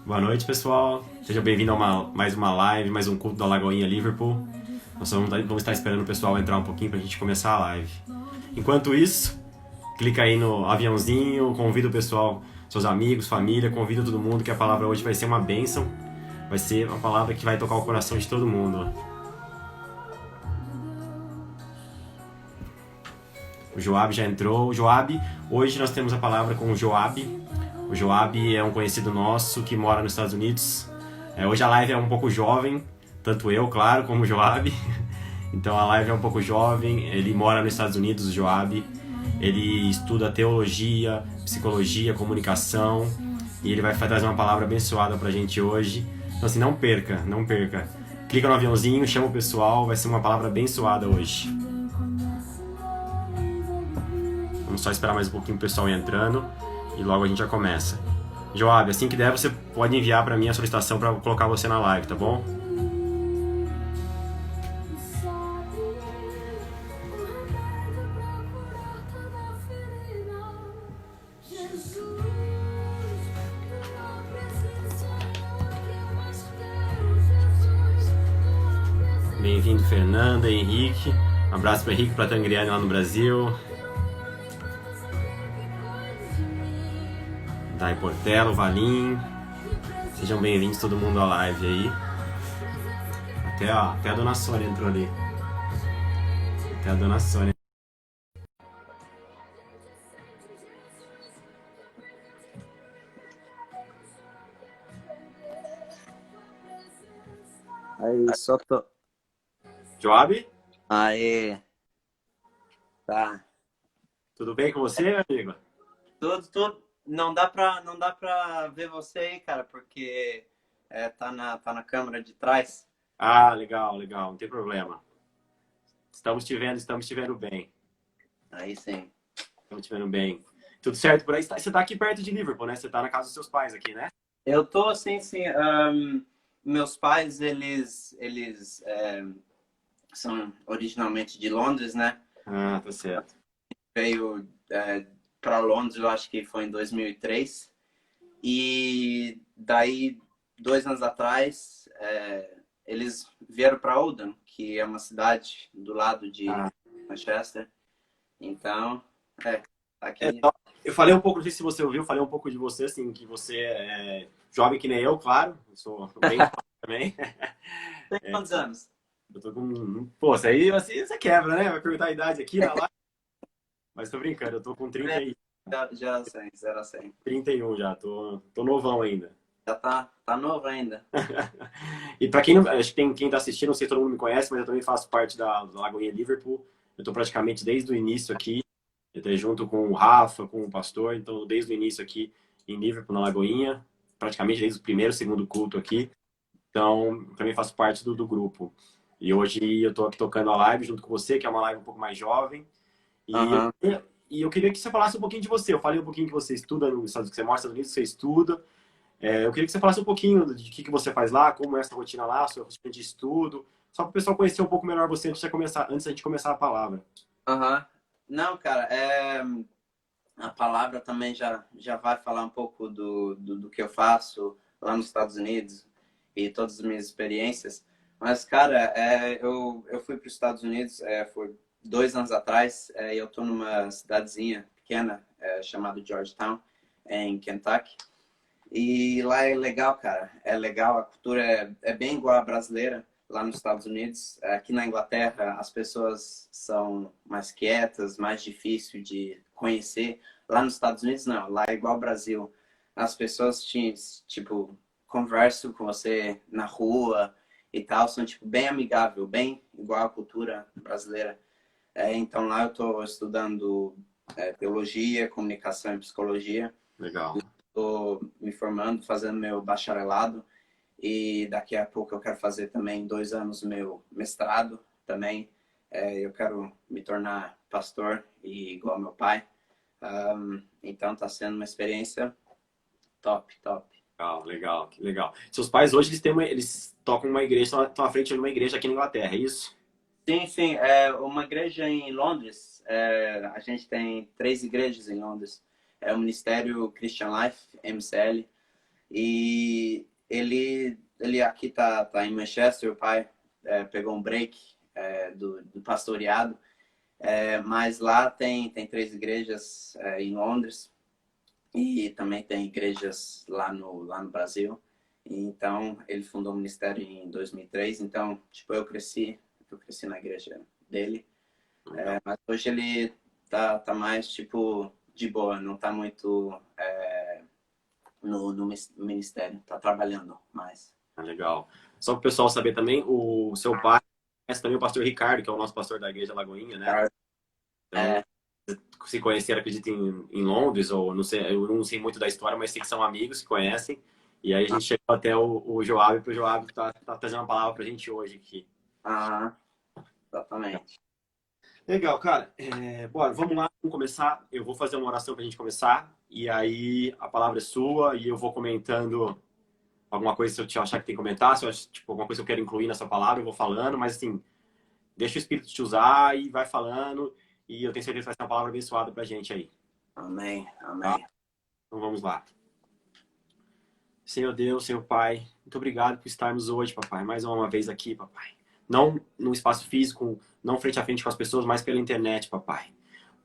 Boa noite, pessoal. Seja bem-vindo a mais uma live, mais um culto da Lagoinha Liverpool. Nós vamos estar esperando o pessoal entrar um pouquinho para a gente começar a live. Enquanto isso, clica aí no aviãozinho, convida o pessoal, seus amigos, família, convida todo mundo que a palavra hoje vai ser uma bênção. Vai ser uma palavra que vai tocar o coração de todo mundo. O Joab já entrou. O Joab, hoje nós temos a palavra com o Joab. O Joab é um conhecido nosso que mora nos Estados Unidos. Hoje a live é um pouco jovem, tanto eu, claro, como o Joab. Então a live é um pouco jovem, ele mora nos Estados Unidos, o Joab. Ele estuda teologia, psicologia, comunicação. E ele vai trazer uma palavra abençoada pra gente hoje. Então assim, não perca, não perca. Clica no aviãozinho, chama o pessoal, vai ser uma palavra abençoada hoje. Vamos só esperar mais um pouquinho o pessoal ir entrando e logo a gente já começa. Joab, assim que der, você pode enviar para mim a solicitação para colocar você na live, tá bom? Bem-vindo, Fernanda, Henrique. Um abraço para Henrique, para Tangriane lá no Brasil. Dai Portela, Valim. Sejam bem-vindos todo mundo à live aí. Até a Dona Sônia entrou ali. Até a Dona Sônia. Aí, só tô. Joab? Aí, tá. Tudo bem com você, meu amigo? Tudo. Não dá pra ver você aí, cara, porque tá na câmera de trás. Ah, legal, legal, não tem problema. Estamos te vendo bem. Aí sim. Estamos te vendo bem. Tudo certo por aí? Você tá aqui perto de Liverpool, né? Você tá na casa dos seus pais aqui, né? Eu tô assim, sim. Meus pais, eles são originalmente de Londres, né? Ah, tá certo. Veio para Londres, eu acho que foi em 2003. E daí, 2 anos atrás, eles vieram para Oldham, que é uma cidade do lado de Manchester. Então, aqui. Eu falei um pouco, não sei se você ouviu, falei um pouco de você, assim, que você é jovem que nem eu, claro. Eu sou bem jovem também. Tem quantos anos? Eu tô com... Pô, isso aí assim, você quebra, né? Vai perguntar a idade aqui na live. Mas tô brincando, eu tô com 30 e... Gerações, 0 a 100. 31 já, tô novão ainda. Já tá novo ainda. E pra quem não... Acho que tem quem tá assistindo, não sei se todo mundo me conhece, mas eu também faço parte da Lagoinha Liverpool. Eu tô praticamente desde o início aqui. Eu tô junto com o Rafa, com o pastor, então desde o início aqui em Liverpool, na Lagoinha, praticamente desde o primeiro, segundo culto aqui. Então, também faço parte do grupo. E hoje eu tô aqui tocando a live junto com você, que é uma live um pouco mais jovem. Uhum. E eu queria que você falasse um pouquinho de você. Eu falei um pouquinho que você estuda nos Estados Unidos, que você mora nos Estados Unidos, que você estuda. Eu queria que você falasse um pouquinho de que você faz lá, como é essa rotina lá, sua rotina de estudo, só para o pessoal conhecer um pouco melhor você antes da gente começar a palavra. Uhum. Não, cara, a palavra também já vai falar um pouco do que eu faço lá nos Estados Unidos e todas as minhas experiências. Mas, cara, eu fui para os Estados Unidos foi 2 anos atrás. Eu tô numa cidadezinha pequena chamada Georgetown, em Kentucky. E lá é legal, cara. É legal, a cultura é bem igual à brasileira lá nos Estados Unidos. Aqui na Inglaterra, as pessoas são mais quietas, mais difícil de conhecer. Lá nos Estados Unidos, não. Lá é igual ao Brasil. As pessoas, tipo, conversam com você na rua e tal. São, tipo, bem amigável, bem igual à cultura brasileira. Então, lá eu estou estudando teologia, comunicação e psicologia. Legal. Estou me formando, fazendo meu bacharelado. E daqui a pouco eu quero fazer também 2 anos meu mestrado também. Eu quero me tornar pastor e igual meu pai. Então está sendo uma experiência top. Legal, legal, que legal. Seus pais hoje eles tocam uma igreja, estão à frente de uma igreja aqui na Inglaterra, é isso? Sim, é uma igreja em Londres. A gente tem 3 igrejas em Londres. É o Ministério Christian Life, MCL. E ele aqui tá em Manchester, o pai pegou um break do pastoreado. Mas lá tem 3 igrejas em Londres e também tem igrejas lá no Brasil. Então, ele fundou o ministério em 2003. Então, tipo, eu cresci na igreja dele. Mas hoje ele tá mais, tipo, de boa. Não tá muito no ministério. Tá trabalhando mais. Legal. Só para o pessoal saber também, o seu pai conhece também o pastor Ricardo, que é o nosso pastor da igreja Lagoinha, né? Então, É, se conheceram, acredito, em Londres, ou não sei, eu não sei muito da história, mas sei que são amigos, se conhecem. E aí a gente chegou até o Joab, para o Joab tá trazendo uma palavra para a gente hoje aqui. exatamente. Legal, cara. Bora, vamos lá, vamos começar. Eu vou fazer uma oração para a gente começar, e aí a palavra é sua, e eu vou comentando alguma coisa se eu te achar que tem que comentar, se eu acho, tipo, alguma coisa que eu quero incluir nessa palavra, eu vou falando, mas assim, deixa o Espírito te usar e vai falando, e eu tenho certeza que vai ser uma palavra abençoada pra gente aí. Amém, Tá? amém. Então vamos lá. Senhor Deus, Senhor Pai, muito obrigado por estarmos hoje, papai, mais uma vez aqui, papai. Não no espaço físico, não frente a frente com as pessoas, mas pela internet, papai.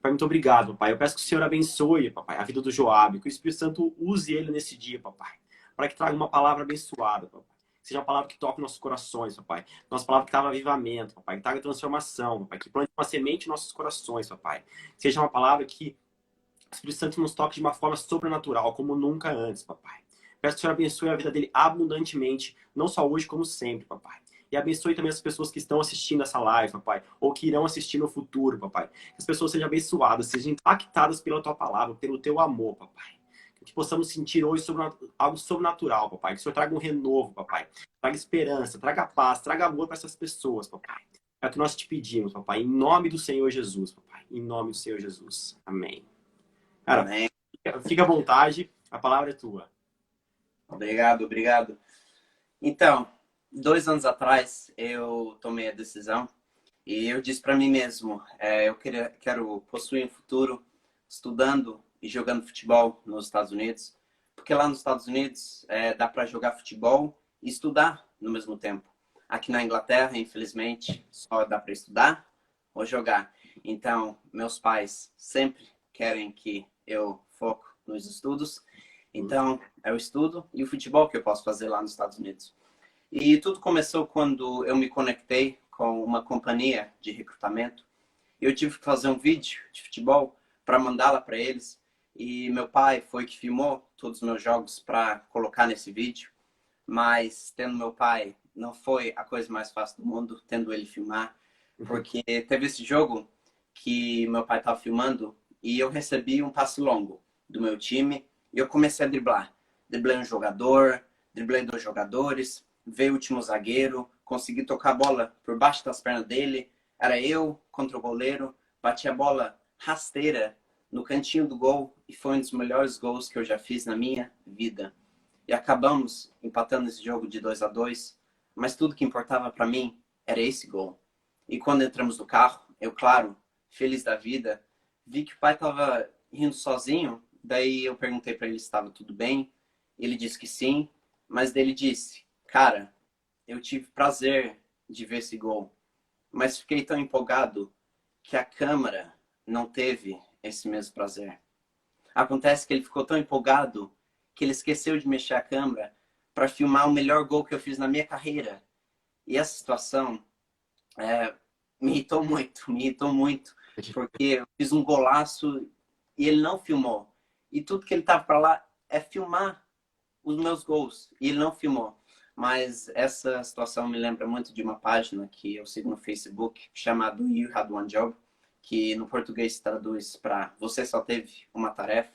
Pai, muito obrigado, papai. Eu peço que o Senhor abençoe, papai, a vida do Joab, que o Espírito Santo use ele nesse dia, papai, para que traga uma palavra abençoada, papai. Que seja uma palavra que toque nossos corações, papai. Nossa palavra que traga avivamento, papai, que traga transformação, papai, que plante uma semente em nossos corações, papai. Que seja uma palavra que o Espírito Santo nos toque de uma forma sobrenatural, como nunca antes, papai. Peço que o Senhor abençoe a vida dele abundantemente, não só hoje, como sempre, papai. E abençoe também as pessoas que estão assistindo essa live, papai, ou que irão assistir no futuro, papai. Que as pessoas sejam abençoadas, sejam impactadas pela tua palavra, pelo teu amor, papai. Que possamos sentir hoje algo sobrenatural, papai. Que o Senhor traga um renovo, papai. Traga esperança, traga paz, traga amor para essas pessoas, papai. É o que nós te pedimos, papai, em nome do Senhor Jesus, papai. Em nome do Senhor Jesus. Amém. Cara, Amém. fica à vontade, a palavra é tua. Obrigado, obrigado. Então, 2 anos atrás, eu tomei a decisão e eu disse para mim mesmo, eu quero possuir um futuro estudando e jogando futebol nos Estados Unidos, porque lá nos Estados Unidos dá para jogar futebol e estudar no mesmo tempo. Aqui na Inglaterra, infelizmente, só dá para estudar ou jogar. Então, meus pais sempre querem que eu foco nos estudos. Então, é o estudo e o futebol que eu posso fazer lá nos Estados Unidos. E tudo começou quando eu me conectei com uma companhia de recrutamento. Eu tive que fazer um vídeo de futebol para mandá-la para eles. E meu pai foi que filmou todos os meus jogos para colocar nesse vídeo. Mas tendo meu pai, não foi a coisa mais fácil do mundo, tendo ele filmar. Porque teve esse jogo que meu pai estava filmando e eu recebi um passe longo do meu time e eu comecei a driblar. Driblei um jogador, driblei 2 jogadores, veio o último zagueiro, consegui tocar a bola por baixo das pernas dele. Era eu contra o goleiro, bati a bola rasteira no cantinho do gol e foi um dos melhores gols que eu já fiz na minha vida. E acabamos empatando esse jogo de 2-2, mas tudo que importava para mim era esse gol. E quando entramos no carro, eu, claro, feliz da vida, vi que o pai estava rindo sozinho. Daí eu perguntei para ele se estava tudo bem. Ele disse que sim, mas ele disse, cara, eu tive prazer de ver esse gol, mas fiquei tão empolgado que a câmera não teve esse mesmo prazer. Acontece que ele ficou tão empolgado que ele esqueceu de mexer a câmera para filmar o melhor gol que eu fiz na minha carreira. E essa situação me irritou muito, porque eu fiz um golaço e ele não filmou. E tudo que ele tava para lá é filmar os meus gols, e ele não filmou. Mas essa situação me lembra muito de uma página que eu sigo no Facebook, chamada You Had One Job, que no português traduz para Você Só Teve Uma Tarefa.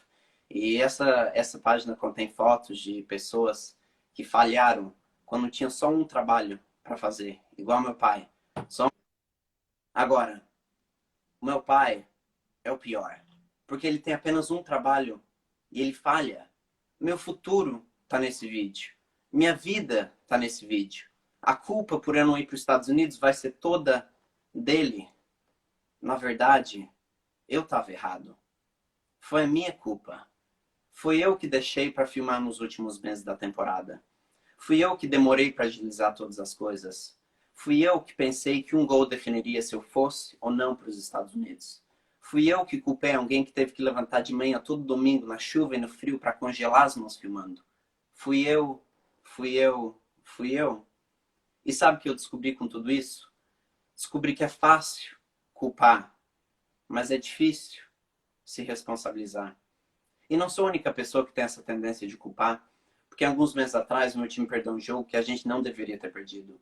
E essa página contém fotos de pessoas que falharam quando tinha só um trabalho para fazer, igual meu pai. Agora, o meu pai é o pior, porque ele tem apenas um trabalho e ele falha. Meu futuro está nesse vídeo. Minha vida está nesse vídeo. A culpa por eu não ir para os Estados Unidos vai ser toda dele. Na verdade, eu estava errado. Foi a minha culpa. Fui eu que deixei para filmar nos últimos meses da temporada. Fui eu que demorei para agilizar todas as coisas. Fui eu que pensei que um gol definiria se eu fosse ou não para os Estados Unidos. Fui eu que culpei alguém que teve que levantar de manhã todo domingo na chuva e no frio para congelar as mãos filmando. Fui eu, fui eu, fui eu. E sabe o que eu descobri com tudo isso? Descobri que é fácil culpar, mas é difícil se responsabilizar. E não sou a única pessoa que tem essa tendência de culpar, porque alguns meses atrás meu time perdeu um jogo que a gente não deveria ter perdido.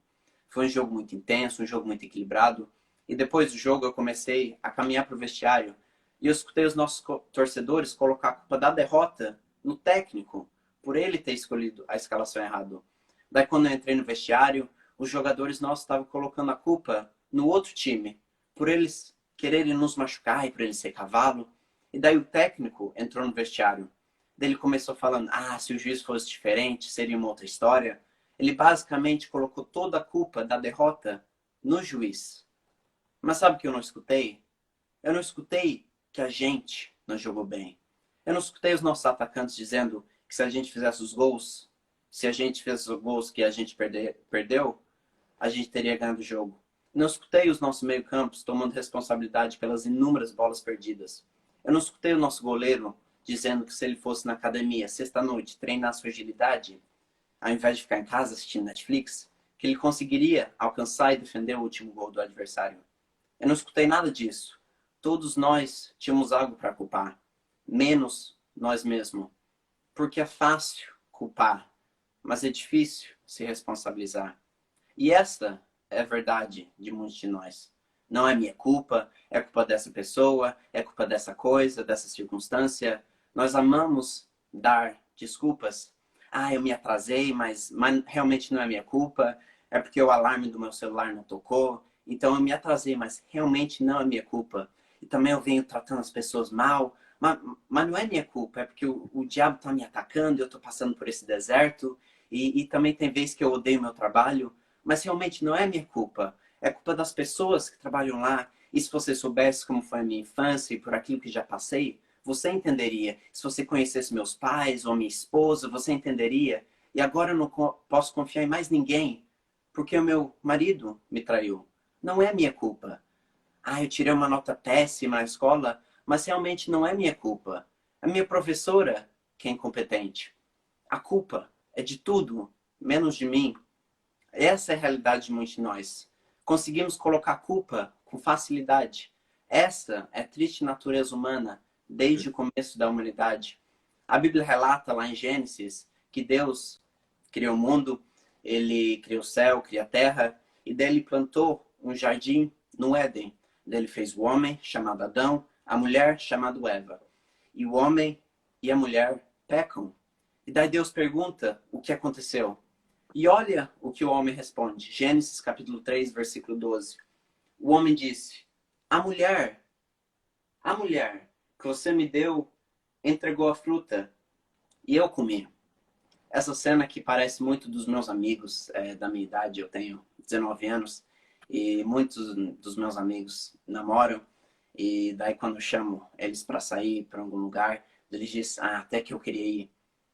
Foi um jogo muito intenso, um jogo muito equilibrado, e depois do jogo eu comecei a caminhar para o vestiário e eu escutei os nossos torcedores colocar a culpa da derrota no técnico, por ele ter escolhido a escalação errada. Daí quando eu entrei no vestiário, os jogadores nossos estavam colocando a culpa no outro time, por eles quererem nos machucar e por ele ser cavalo. E daí o técnico entrou no vestiário. Daí ele começou falando, se o juiz fosse diferente, seria uma outra história. Ele basicamente colocou toda a culpa da derrota no juiz. Mas sabe o que eu não escutei? Eu não escutei que a gente não jogou bem. Eu não escutei os nossos atacantes dizendo que se a gente fizesse os gols, se a gente fez os gols que a gente perdeu, a gente teria ganhado o jogo. Não escutei os nossos meio-campos tomando responsabilidade pelas inúmeras bolas perdidas. Eu não escutei o nosso goleiro dizendo que se ele fosse na academia sexta-noite treinar sua agilidade, ao invés de ficar em casa assistindo Netflix, que ele conseguiria alcançar e defender o último gol do adversário. Eu não escutei nada disso. Todos nós tínhamos algo para culpar, menos nós mesmos. Porque é fácil culpar, mas é difícil se responsabilizar. E esta é a verdade de muitos de nós. Não é minha culpa, é culpa dessa pessoa, é culpa dessa coisa, dessa circunstância. Nós amamos dar desculpas. Eu me atrasei, mas realmente não é minha culpa. É porque o alarme do meu celular não tocou. Então eu me atrasei, mas realmente não é minha culpa. E também eu venho tratando as pessoas mal. Mas não é minha culpa, é porque o diabo está me atacando, eu estou passando por esse deserto. E também tem vezes que eu odeio meu trabalho. Mas realmente não é minha culpa. É culpa das pessoas que trabalham lá. E se você soubesse como foi a minha infância e por aquilo que já passei, você entenderia. Se você conhecesse meus pais ou minha esposa, você entenderia. E agora eu não posso confiar em mais ninguém, porque o meu marido me traiu. Não é minha culpa. Eu tirei uma nota péssima na escola, mas realmente não é minha culpa. É minha professora que é incompetente. A culpa é de tudo, menos de mim. Essa é a realidade de muitos de nós. Conseguimos colocar a culpa com facilidade. Essa é a triste natureza humana desde o começo da humanidade. A Bíblia relata lá em Gênesis que Deus criou o mundo, ele criou o céu, criou a terra, e daí ele plantou um jardim no Éden. Daí ele fez o homem, chamado Adão, a mulher, chamada Eva. E o homem e a mulher pecam. E daí Deus pergunta o que aconteceu. E olha o que o homem responde. Gênesis capítulo 3, versículo 12. O homem disse, a mulher que você me deu entregou a fruta e eu comi. Essa cena que parece muito dos meus amigos da minha idade, eu tenho 19 anos, e muitos dos meus amigos namoram, e daí quando eu chamo eles para sair para algum lugar, eles dizem, até que eu queria ir,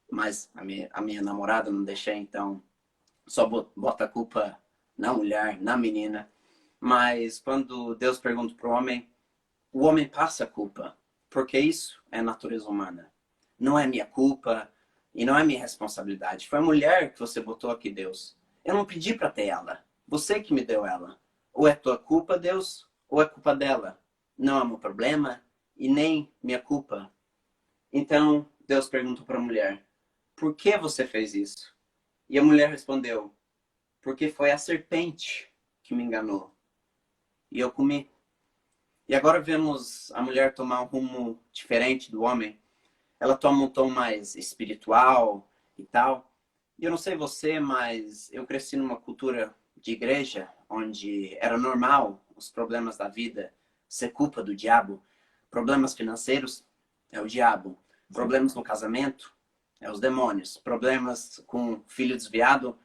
mas a minha namorada não deixei, então só bota a culpa na mulher, na menina. Mas quando Deus pergunta para o homem passa a culpa, porque isso é a natureza humana. Não é minha culpa e não é minha responsabilidade. Foi a mulher que você botou aqui, Deus. Eu não pedi para ter ela. Você que me deu ela. Ou é tua culpa, Deus, ou é culpa dela. Não é meu problema e nem minha culpa. Então, Deus perguntou para a mulher, por que você fez isso? E a mulher respondeu, porque foi a serpente que me enganou. E eu comi. E agora vemos a mulher tomar um rumo diferente do homem. Ela toma um tom mais espiritual e tal. E eu não sei você, mas eu cresci numa cultura de igreja onde era normal os problemas da vida ser culpa do diabo. Problemas financeiros é o diabo. Problemas no casamento é os demônios. Problemas com filho desviado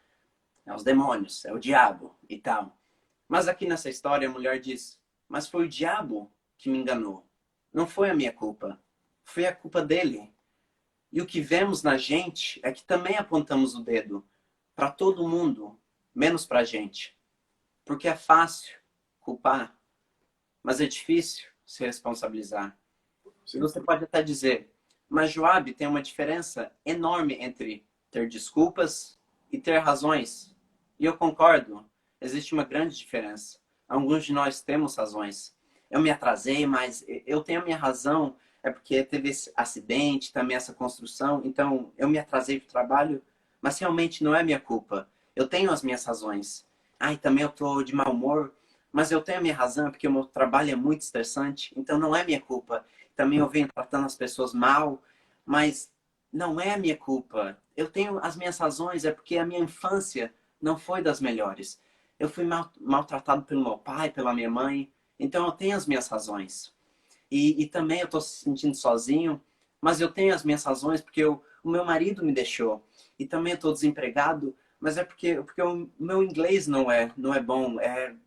é os demônios, é o diabo e tal. Mas aqui nessa história a mulher diz, mas foi o diabo que me enganou. Não foi a minha culpa. Foi a culpa dele. E o que vemos na gente é que também apontamos o dedo para todo mundo, menos para a gente. Porque é fácil culpar, mas é difícil se responsabilizar. E você pode até dizer, mas Joabe, tem uma diferença enorme entre ter desculpas e ter razões. E eu concordo, existe uma grande diferença. Alguns de nós temos razões. Eu me atrasei, mas eu tenho a minha razão, é porque teve esse acidente, também essa construção, então eu me atrasei para o trabalho, mas realmente não é minha culpa. Eu tenho as minhas razões. Ah, e também eu estou de mau humor, mas eu tenho a minha razão, porque o meu trabalho é muito estressante, então não é minha culpa. Também eu venho tratando as pessoas mal, mas não é a minha culpa. Eu tenho as minhas razões, é porque a minha infância não foi das melhores. Eu fui maltratado pelo meu pai, pela minha mãe, então eu tenho as minhas razões. E também eu estou se sentindo sozinho, mas eu tenho as minhas razões porque o meu marido me deixou. E também eu estou desempregado, mas é porque o meu inglês não é bom,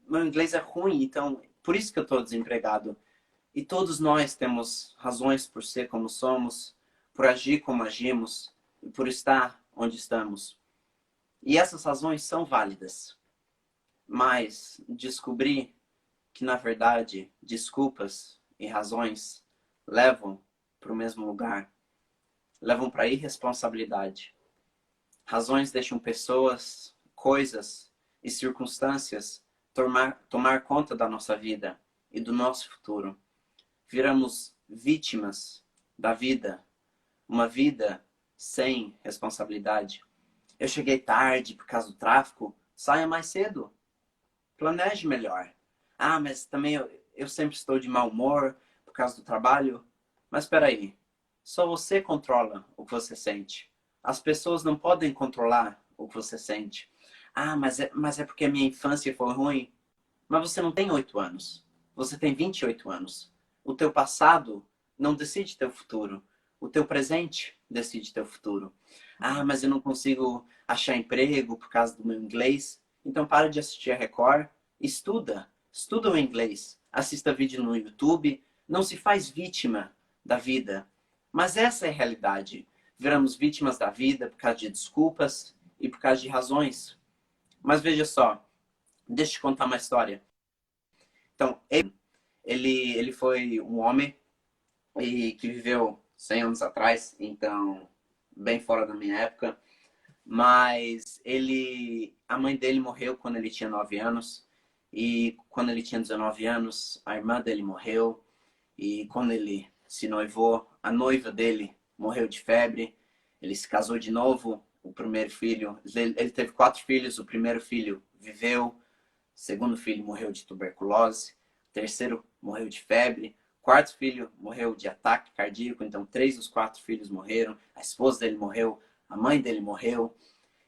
meu inglês é ruim, então por isso que eu estou desempregado. E todos nós temos razões por ser como somos, por agir como agimos e por estar onde estamos. E essas razões são válidas. Mas descobrir que, na verdade, desculpas e razões levam para o mesmo lugar, levam para a irresponsabilidade. Razões deixam pessoas, coisas e circunstâncias tomar conta da nossa vida e do nosso futuro. Viramos vítimas da vida, uma vida sem responsabilidade. Eu cheguei tarde por causa do tráfico, saia mais cedo, planeje melhor. Ah, mas também eu sempre estou de mau humor por causa do trabalho. Mas espera aí, só você controla o que você sente. As pessoas não podem controlar o que você sente. Ah, mas é porque a minha infância foi ruim. Mas você não tem 8 anos. Você tem 28 anos. O teu passado não decide teu futuro. O teu presente decide teu futuro. Ah, mas eu não consigo achar emprego por causa do meu inglês. Então para de assistir a Record. Estuda. Estuda o inglês. Assista vídeo no YouTube. Não se faz vítima da vida. Mas essa é a realidade. Viramos vítimas da vida por causa de desculpas e por causa de razões. Mas veja só. Deixa eu te contar uma história. Então, ele foi um homem que viveu 100 anos atrás, então bem fora da minha época, mas a mãe dele morreu quando ele tinha 9 anos, e quando ele tinha 19 anos, a irmã dele morreu, e quando ele se noivou, a noiva dele morreu de febre, ele se casou de novo, o primeiro filho, ele teve 4 filhos, o primeiro filho viveu, o segundo filho morreu de tuberculose, o terceiro morreu de febre, o quarto filho morreu de ataque cardíaco, então 3 dos 4 filhos morreram, a esposa dele morreu, a mãe dele morreu,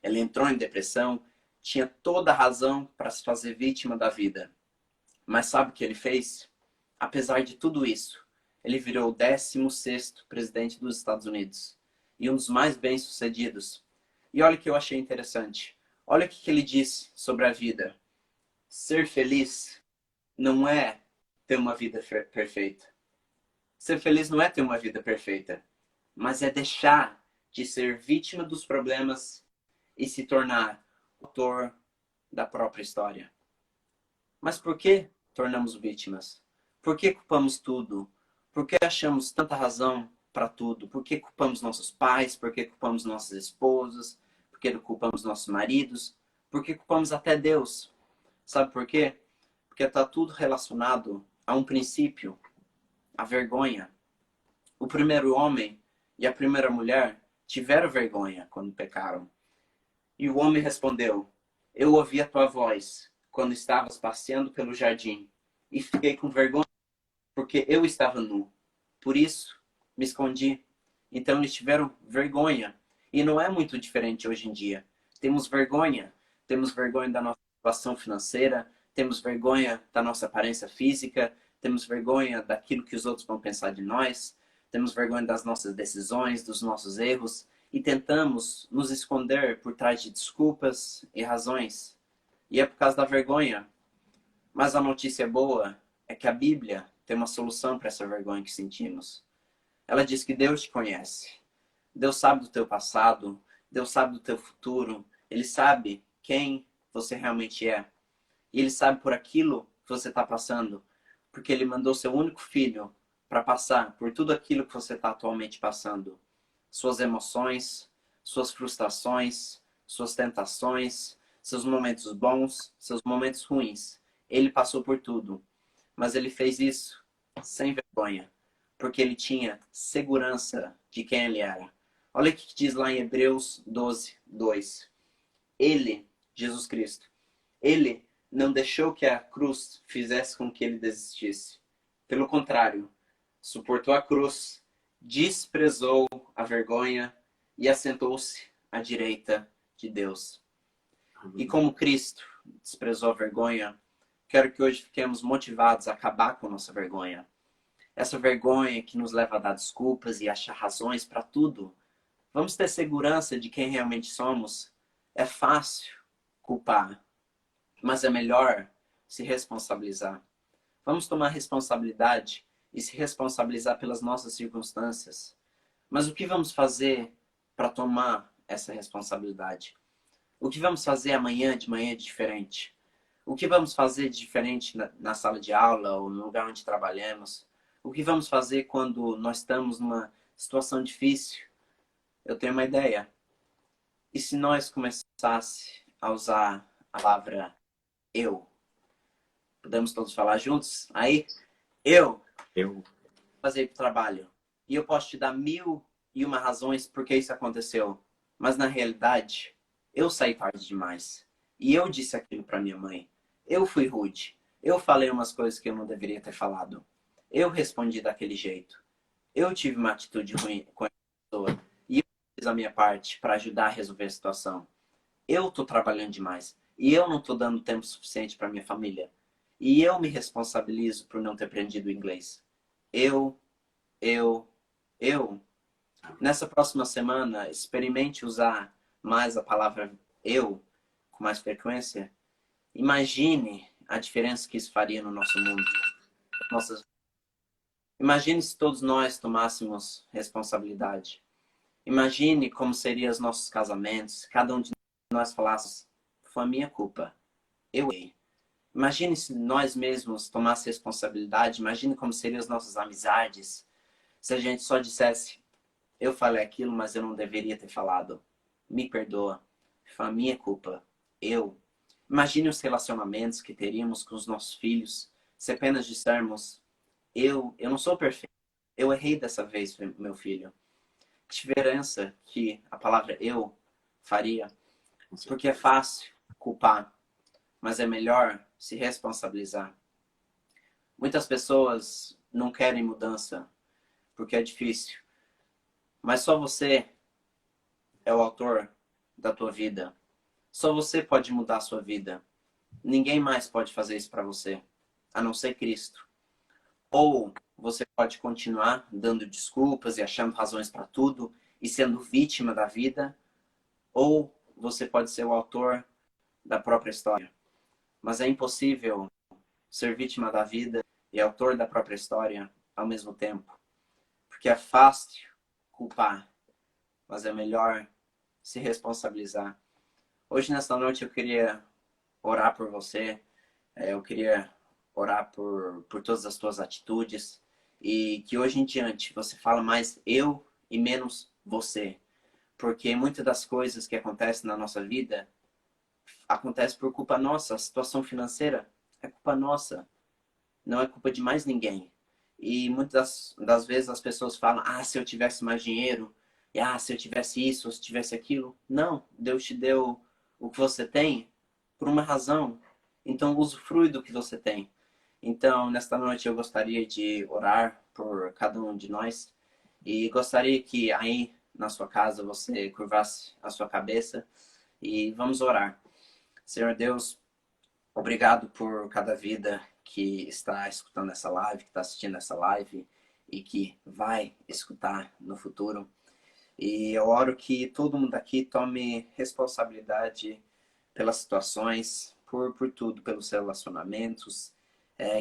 ele entrou em depressão, tinha toda a razão para se fazer vítima da vida. Mas sabe o que ele fez? Apesar de tudo isso, ele virou o 16º presidente dos Estados Unidos e um dos mais bem-sucedidos. E olha o que eu achei interessante. Olha o que ele disse sobre a vida. Ser feliz não é ter uma vida perfeita. Ser feliz não é ter uma vida perfeita, mas é deixar de ser vítima dos problemas e se tornar autor da própria história. Mas por que tornamos vítimas? Por que culpamos tudo? Por que achamos tanta razão para tudo? Por que culpamos nossos pais? Por que culpamos nossas esposas? Por que culpamos nossos maridos? Por que culpamos até Deus? Sabe por quê? Porque está tudo relacionado a um princípio, a vergonha. O primeiro homem e a primeira mulher tiveram vergonha quando pecaram. E o homem respondeu: eu ouvi a tua voz quando estavas passeando pelo jardim e fiquei com vergonha porque eu estava nu. Por isso me escondi. Então eles tiveram vergonha. E não é muito diferente hoje em dia. Temos vergonha da nossa situação financeira, temos vergonha da nossa aparência física, temos vergonha daquilo que os outros vão pensar de nós, temos vergonha das nossas decisões, dos nossos erros, e tentamos nos esconder por trás de desculpas e razões. E é por causa da vergonha. Mas a notícia boa é que a Bíblia tem uma solução para essa vergonha que sentimos. Ela diz que Deus te conhece. Deus sabe do teu passado, Deus sabe do teu futuro, Ele sabe quem você realmente é. E Ele sabe por aquilo que você está passando, porque Ele mandou seu único filho para passar por tudo aquilo que você está atualmente passando. Suas emoções, suas frustrações, suas tentações, seus momentos bons, seus momentos ruins. Ele passou por tudo, mas Ele fez isso sem vergonha, porque Ele tinha segurança de quem Ele era. Olha o que diz lá em Hebreus 12, 2. Ele, Jesus Cristo, Ele não deixou que a cruz fizesse com que Ele desistisse. Pelo contrário, suportou a cruz, desprezou a vergonha e assentou-se à direita de Deus. E como Cristo desprezou a vergonha, quero que hoje fiquemos motivados a acabar com a nossa vergonha. Essa vergonha que nos leva a dar desculpas e achar razões para tudo. Vamos ter segurança de quem realmente somos. É fácil culpar, mas é melhor se responsabilizar. Vamos tomar responsabilidade e se responsabilizar pelas nossas circunstâncias. Mas o que vamos fazer para tomar essa responsabilidade? O que vamos fazer amanhã de manhã diferente? O que vamos fazer de diferente na sala de aula ou no lugar onde trabalhamos? O que vamos fazer quando nós estamos numa situação difícil? Eu tenho uma ideia. E se nós começássemos a usar a palavra eu? Podemos todos falar juntos? Aí, eu fazer para o trabalho. E eu posso te dar 1001 razões por que isso aconteceu. Mas na realidade, eu saí tarde demais. E eu disse aquilo para minha mãe. Eu fui rude. Eu falei umas coisas que eu não deveria ter falado. Eu respondi daquele jeito. Eu tive uma atitude ruim com a pessoa. E eu fiz a minha parte para ajudar a resolver a situação. Eu tô trabalhando demais. E eu não tô dando tempo suficiente para minha família. E eu me responsabilizo por não ter aprendido inglês. Eu. Nessa próxima semana, experimente usar mais a palavra eu com mais frequência. Imagine a diferença que isso faria no nosso mundo. Imagine se todos nós tomássemos responsabilidade. Imagine como seriam os nossos casamentos. Cada um de nós falasse, foi a minha culpa. Eu errei. Imagine se nós mesmos tomássemos responsabilidade. Imagine como seriam as nossas amizades. Se a gente só dissesse, eu falei aquilo, mas eu não deveria ter falado. Me perdoa. Foi a minha culpa. Eu. Imagine os relacionamentos que teríamos com os nossos filhos se apenas dissermos, eu não sou perfeito. Eu errei dessa vez, meu filho. Que diferença que a palavra eu faria? Porque é fácil culpar, mas é melhor se responsabilizar. Muitas pessoas não querem mudança porque é difícil. Mas só você é o autor da tua vida. Só você pode mudar a sua vida. Ninguém mais pode fazer isso para você, a não ser Cristo. Ou você pode continuar dando desculpas e achando razões para tudo e sendo vítima da vida, ou você pode ser o autor da própria história. Mas é impossível ser vítima da vida e autor da própria história ao mesmo tempo. Porque é fácil culpar, mas é melhor se responsabilizar. Hoje, nesta noite, eu queria orar por você. Eu queria orar por todas as tuas atitudes. E que hoje em diante você fala mais eu e menos você. Porque muitas das coisas que acontecem na nossa vida acontecem por culpa nossa. A situação financeira é culpa nossa. Não é culpa de mais ninguém. E muitas das vezes as pessoas falam, se eu tivesse mais dinheiro, e se eu tivesse isso, ou se tivesse aquilo. Não, Deus te deu o que você tem por uma razão. Então usufrui do que você tem. Então, nesta noite eu gostaria de orar por cada um de nós. E gostaria que aí na sua casa você curvasse a sua cabeça e vamos orar. Senhor Deus, obrigado por cada vida que está escutando essa live, que está assistindo essa live e que vai escutar no futuro. E eu oro que todo mundo aqui tome responsabilidade pelas situações, por tudo, pelos relacionamentos,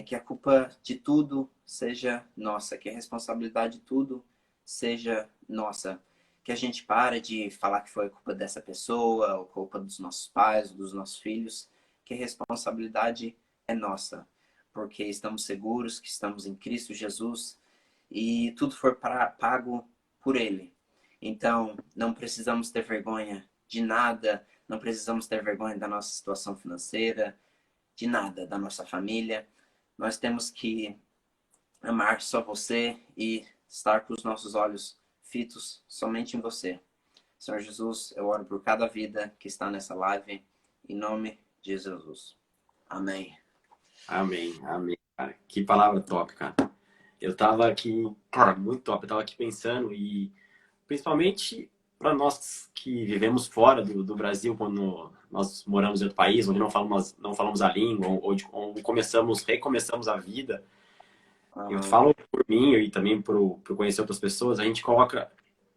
que a culpa de tudo seja nossa, que a responsabilidade de tudo seja nossa. que a gente pare de falar que foi culpa dessa pessoa, ou culpa dos nossos pais, ou dos nossos filhos, que a responsabilidade é nossa, porque estamos seguros que estamos em Cristo Jesus e tudo foi pago por Ele. Então, não precisamos ter vergonha de nada, não precisamos ter vergonha da nossa situação financeira, de nada, da nossa família. Nós temos que amar só você e estar com os nossos olhos fitos somente em você. Senhor Jesus, eu oro por cada vida que está nessa live, em nome de Jesus. Amém. Amém, amém, cara. Que palavra top, cara. Eu tava aqui, cara, muito top. Eu tava aqui pensando e principalmente para nós que vivemos fora do Brasil, quando nós moramos em outro país, onde não falamos a língua, onde recomeçamos a vida. Eu Uhum. falo por mim e também por conhecer outras pessoas, a gente coloca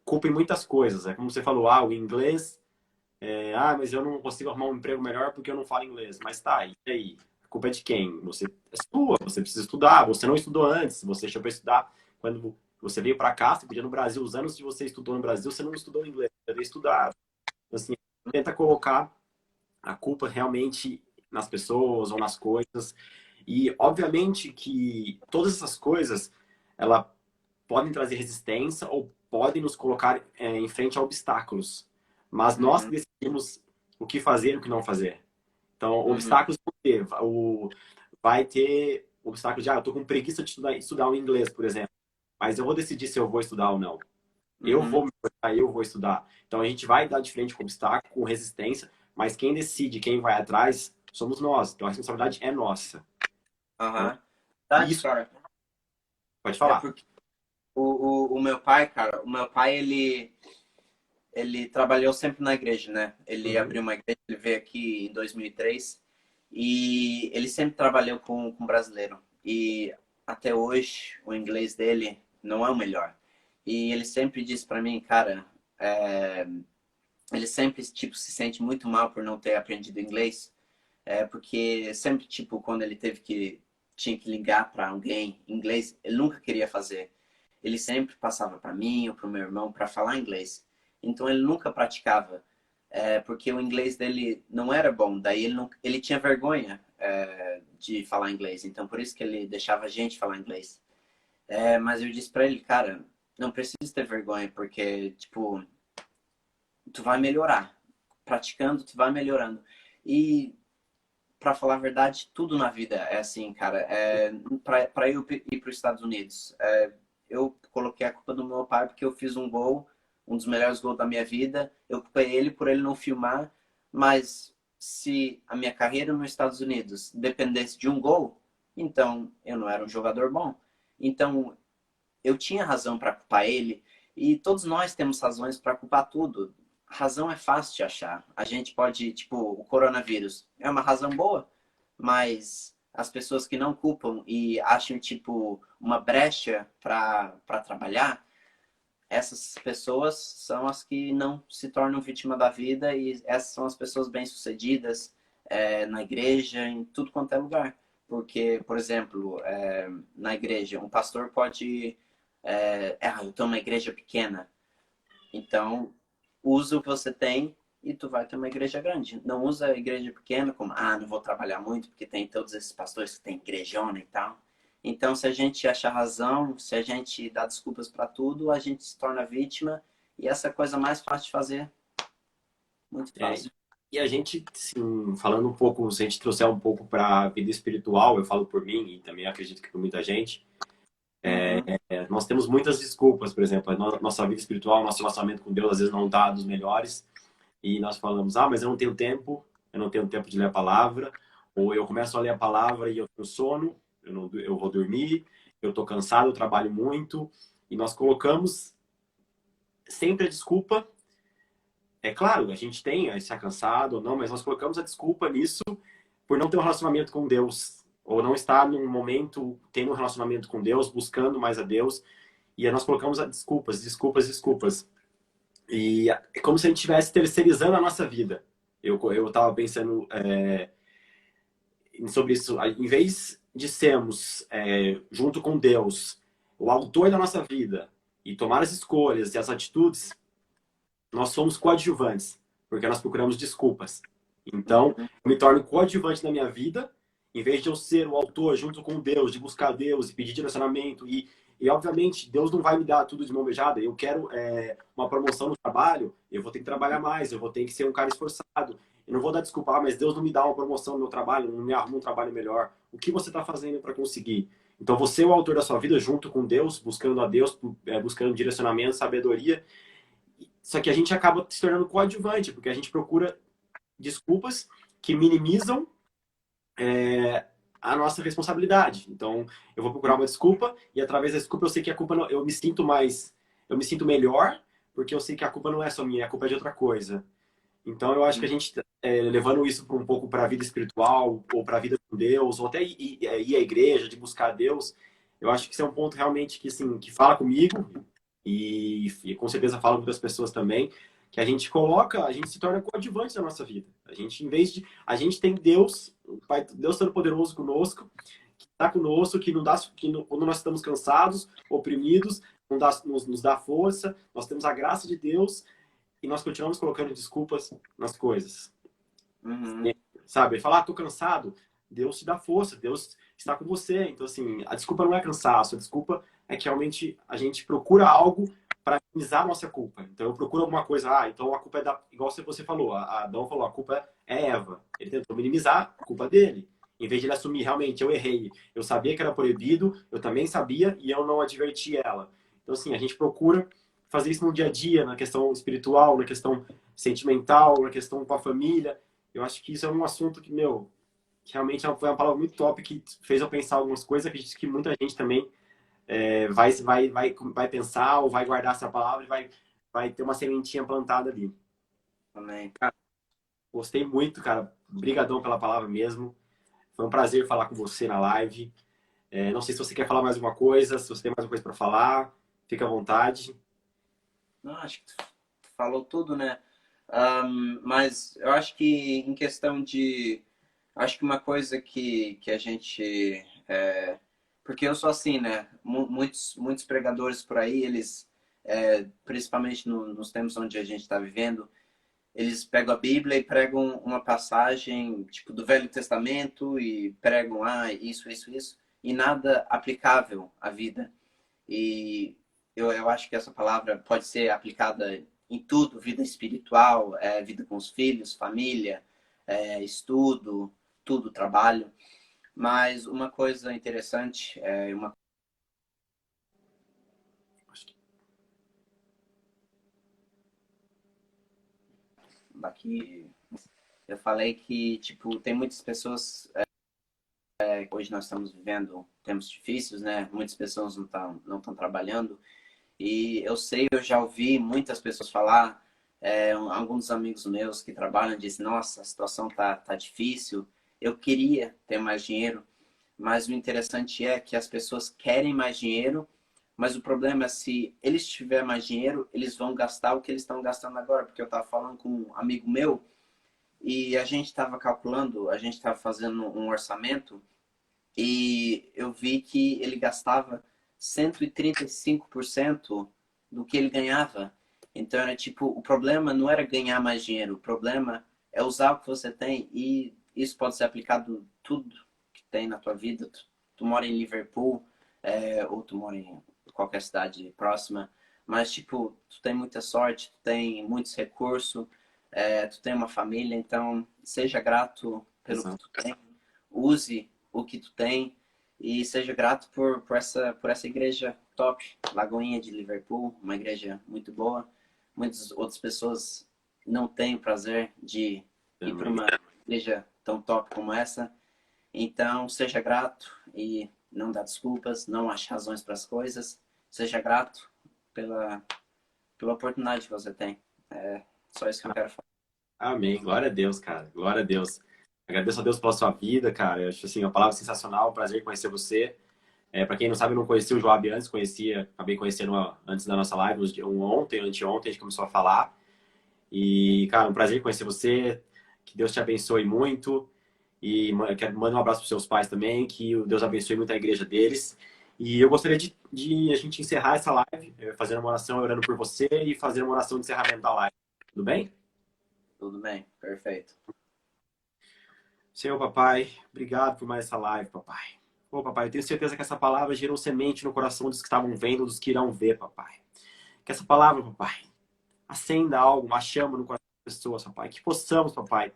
culpa em muitas coisas. É como você falou, o inglês, mas eu não consigo arrumar um emprego melhor porque eu não falo inglês. Mas tá, e aí? A culpa é de quem? É sua, você precisa estudar, você não estudou antes, você deixou para estudar quando você veio para cá, você podia no Brasil, os anos que você estudou no Brasil, você não estudou inglês, você deveria estudar. Então, assim, tenta colocar a culpa realmente nas pessoas ou nas coisas. E, obviamente, que todas essas coisas, ela podem trazer resistência ou podem nos colocar em frente a obstáculos. Mas nós Uhum. decidimos o que fazer e o que não fazer. Então, Uhum. obstáculos vão ter. Vai ter obstáculos de, eu tô com preguiça de estudar o inglês, por exemplo. Mas eu vou decidir se eu vou estudar ou não. Eu Uhum. vou me esforçar, eu vou estudar. Então, a gente vai dar de frente com obstáculo, com resistência, mas quem decide, quem vai atrás, somos nós. Então, a responsabilidade é nossa. Então, Uhum. Verdade, isso, cara. pode É falar. porque o meu pai, cara, o meu pai, ele trabalhou sempre na igreja, né? Ele Uhum, abriu uma igreja, ele veio aqui em 2003 e ele sempre trabalhou com brasileiro. E até hoje o inglês dele não é o melhor. E ele sempre disse para mim, cara, ele sempre tipo se sente muito mal por não ter aprendido inglês, porque sempre tipo quando ele tinha que ligar para alguém em inglês, ele nunca queria fazer. Ele sempre passava para mim ou para o meu irmão para falar inglês. Então ele nunca praticava, porque o inglês dele não era bom. Daí ele tinha vergonha de falar inglês. Então por isso que ele deixava a gente falar inglês. Mas eu disse para ele, cara, não precisa ter vergonha, porque tipo tu vai melhorar. Praticando, tu vai melhorando. E para falar a verdade, tudo na vida é assim, cara. Para eu ir para os Estados Unidos, eu coloquei a culpa do meu pai porque eu fiz um gol, um dos melhores gols da minha vida. Eu culpei ele por ele não filmar, mas se a minha carreira nos Estados Unidos dependesse de um gol, então eu não era um jogador bom. Então eu tinha razão para culpar ele e todos nós temos razões para culpar tudo. Razão é fácil de achar. A gente pode, tipo, o coronavírus é uma razão boa, mas as pessoas que não culpam e acham, tipo, uma brecha para trabalhar, essas pessoas são as que não se tornam vítima da vida e essas são as pessoas bem-sucedidas na igreja, em tudo quanto é lugar. Porque, por exemplo, na igreja, um pastor pode eu tenho uma igreja pequena. Então, usa o que você tem e tu vai ter uma igreja grande. Não usa a igreja pequena como, não vou trabalhar muito porque tem todos esses pastores que tem igrejona e tal. Então, se a gente achar razão, se a gente dá desculpas para tudo, a gente se torna vítima e essa é a coisa mais fácil de fazer. Muito É, fácil. e a gente, sim, falando um pouco, se a gente trouxer um pouco para a vida espiritual, eu falo por mim e também acredito que por muita gente, Uhum, nós temos muitas desculpas, por exemplo, nossa vida espiritual, nosso relacionamento com Deus às vezes não está dos melhores e nós falamos, mas eu não tenho tempo de ler a palavra, ou eu começo a ler a palavra e eu tenho sono, eu vou dormir, eu estou cansado, eu trabalho muito, e nós colocamos sempre a desculpa. É claro, a gente tem a estar cansado ou não, mas nós colocamos a desculpa nisso por não ter um relacionamento com Deus, ou não estar num momento tendo um relacionamento com Deus, buscando mais a Deus, e aí nós colocamos a desculpas, desculpas, desculpas. E é como se a gente estivesse terceirizando a nossa vida. Eu estava pensando sobre isso. Em vez de sermos, junto com Deus, o autor da nossa vida, e tomar as escolhas e as atitudes, nós somos coadjuvantes, porque nós procuramos desculpas. Então, eu me torno coadjuvante na minha vida, em vez de eu ser o autor junto com Deus, de buscar Deus e pedir direcionamento. E obviamente, Deus não vai me dar tudo de mão beijada. Eu quero uma promoção no trabalho, eu vou ter que trabalhar mais, eu vou ter que ser um cara esforçado. Eu não vou dar desculpa, mas Deus não me dá uma promoção no meu trabalho, não me arruma um trabalho melhor. O que você está fazendo para conseguir? Então, você é o autor da sua vida junto com Deus, buscando a Deus, buscando direcionamento, sabedoria. Só que a gente acaba se tornando coadjuvante, porque a gente procura desculpas que minimizam a nossa responsabilidade. Então, eu vou procurar uma desculpa e através da desculpa eu sei que a culpa não, eu me sinto melhor, porque eu sei que a culpa não é só minha, a culpa é de outra coisa. Então, eu acho que a gente levando isso um pouco para a vida espiritual ou para a vida com Deus, ou até ir à igreja, de buscar Deus, eu acho que isso é um ponto realmente que assim, que fala comigo e com certeza fala com outras pessoas também, que a gente coloca, a gente se torna coadjuvante na nossa vida. A gente, em vez de. A gente tem Deus, o Pai, Deus Todo-Poderoso conosco, que está conosco, que, não dá, quando nós estamos cansados, oprimidos, nos dá força, nós temos a graça de Deus e nós continuamos colocando desculpas nas coisas. Uhum. Sabe? Falar, tô cansado, Deus te dá força, Deus está com você. Então, assim, a desculpa não é cansaço, a desculpa é que realmente a gente procura algo para minimizar a nossa culpa. Então, eu procuro alguma coisa, então a culpa é da. Igual você falou, a Adão falou, a culpa é Eva. Ele tentou minimizar a culpa dele. Em vez de ele assumir, realmente, eu errei. Eu sabia que era proibido, eu também sabia e eu não adverti ela. Então, assim, a gente procura fazer isso no dia a dia, na questão espiritual, na questão sentimental, na questão com a família. Eu acho que isso é um assunto que, meu, que realmente foi uma palavra muito top que fez eu pensar algumas coisas. Acredito que muita gente também vai pensar ou vai guardar essa palavra e vai ter uma sementinha plantada ali. Amém. Gostei muito, cara. Obrigadão pela palavra mesmo. Foi um prazer falar com você na live. Não sei se você quer falar mais alguma coisa, se você tem mais alguma coisa para falar, fica à vontade. Não, acho que tu falou tudo, né? Mas eu acho que em questão de... Acho que uma coisa que a gente... porque eu sou assim, né? Muitos pregadores por aí, eles, principalmente nos tempos onde a gente está vivendo, eles pegam a Bíblia e pregam uma passagem tipo do Velho Testamento e pregam isso, e nada aplicável à vida. E eu acho que essa palavra pode ser aplicada em tudo, vida espiritual, vida com os filhos, família, estudo, tudo, trabalho. Mas uma coisa interessante, daqui eu falei que tipo tem muitas pessoas hoje nós estamos vivendo tempos difíceis, né? Muitas pessoas não estão trabalhando e eu já ouvi muitas pessoas falar, alguns amigos meus que trabalham dizem, nossa, a situação tá difícil, eu queria ter mais dinheiro, mas o interessante é que as pessoas querem mais dinheiro, mas o problema é se eles tiverem mais dinheiro, eles vão gastar o que eles estão gastando agora, porque eu estava falando com um amigo meu e a gente estava calculando, a gente estava fazendo um orçamento e eu vi que ele gastava 135% do que ele ganhava. Então era tipo, o problema não era ganhar mais dinheiro, o problema é usar o que você tem e isso pode ser aplicado tudo que tem na tua vida. Tu mora em Liverpool, ou tu mora em qualquer cidade próxima, mas tipo, tu tem muita sorte, tu tem muitos recursos, tu tem uma família, então seja grato pelo que tu tem, use o que tu tem e seja grato por essa igreja top, Lagoinha de Liverpool, uma igreja muito boa. Muitas outras pessoas não têm o prazer de ir para uma igreja tão top como essa. Então, seja grato e não dá desculpas, não ache razões para as coisas. Seja grato pela oportunidade que você tem. É só isso que eu quero falar. Amém. Glória a Deus, cara. Glória a Deus. Agradeço a Deus pela sua vida, cara. Eu acho assim, uma palavra sensacional. Prazer em conhecer você. Para quem não sabe, eu não conhecia o Joab antes, acabei conhecendo antes da nossa live, anteontem, a gente começou a falar. E, cara, um prazer conhecer você. Que Deus te abençoe muito. E quero mandar um abraço para os seus pais também. Que o Deus abençoe muito a igreja deles. E eu gostaria de a gente encerrar essa live fazendo uma oração, orando por você e fazendo uma oração de encerramento da live. Tudo bem? Tudo bem, perfeito. Senhor papai, obrigado por mais essa live, papai. Ô papai, eu tenho certeza que essa palavra gerou semente no coração dos que estavam vendo, dos que irão ver, papai. Que essa palavra, papai, acenda algo, uma chama no coração das pessoas, papai. Que possamos, papai,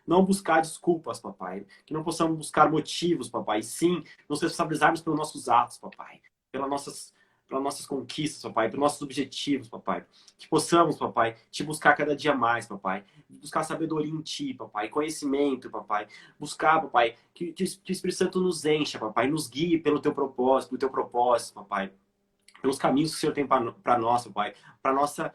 não buscar desculpas, papai. Que não possamos buscar motivos, papai. Sim, nos responsabilizarmos pelos nossos atos, papai. Pelas nossas conquistas, papai. Pelos nossos objetivos, papai. Que possamos, papai, te buscar cada dia mais, papai. Buscar sabedoria em ti, papai. Conhecimento, papai. Buscar, papai, que o Espírito Santo nos encha, papai. Nos guie pelo teu propósito, papai, pelos caminhos que o Senhor tem para nós, papai, para nossa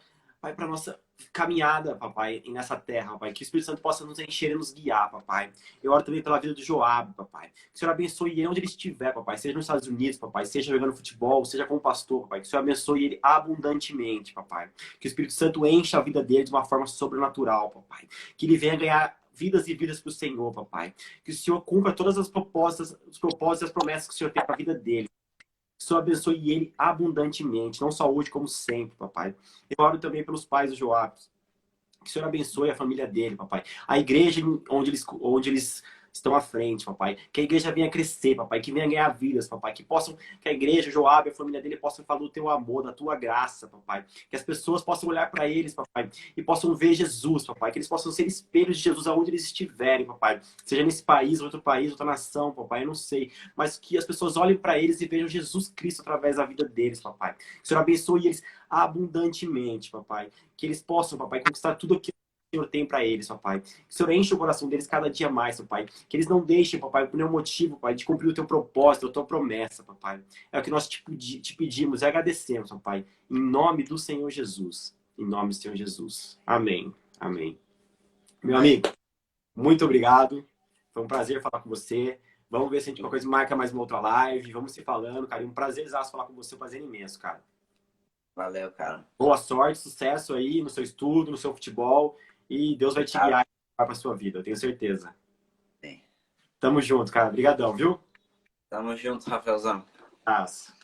caminhada, papai, nessa terra, papai, que o Espírito Santo possa nos encher e nos guiar, papai. Eu oro também pela vida do Joab, papai. Que o Senhor abençoe ele onde ele estiver, papai, seja nos Estados Unidos, papai, seja jogando futebol, seja como pastor, papai. Que o Senhor abençoe ele abundantemente, papai. Que o Espírito Santo encha a vida dele de uma forma sobrenatural, papai. Que ele venha ganhar vidas e vidas para o Senhor, papai. Que o Senhor cumpra todas as propostas, os propósitos e as promessas que o Senhor tem para a vida dele. Que o Senhor abençoe ele abundantemente, não só hoje, como sempre, papai. Eu oro também pelos pais do Joab. Que o Senhor abençoe a família dele, papai. A igreja onde eles estão à frente, papai. Que a igreja venha crescer, papai. Que venha ganhar vidas, papai. Que a igreja, Joab, a família dele possam falar do teu amor, da tua graça, papai. Que as pessoas possam olhar para eles, papai, e possam ver Jesus, papai. Que eles possam ser espelhos de Jesus aonde eles estiverem, papai. Seja nesse país, outra nação, papai, eu não sei. Mas que as pessoas olhem para eles e vejam Jesus Cristo através da vida deles, papai. Que o Senhor abençoe eles abundantemente, papai. Que eles possam, papai, conquistar tudo aquilo que o Senhor tem para eles, papai. Que o Senhor enche o coração deles cada dia mais, papai. Que eles não deixem, papai, por nenhum motivo, papai, de cumprir o teu propósito, a tua promessa, papai. É o que nós te pedimos e agradecemos, papai. Em nome do Senhor Jesus. Em nome do Senhor Jesus. Amém. Amém. Meu amigo, muito obrigado. Foi um prazer falar com você. Vamos ver se a gente uma coisa marca mais uma outra live. Vamos se falando, cara. Um prazerzaço falar com você, um prazer imenso, cara. Valeu, cara. Boa sorte, sucesso aí no seu estudo, no seu futebol. E Deus vai te guiar para a sua vida, eu tenho certeza. Sim. Tamo junto, cara. Obrigadão, viu? Tamo junto, Rafaelzão. Abraço.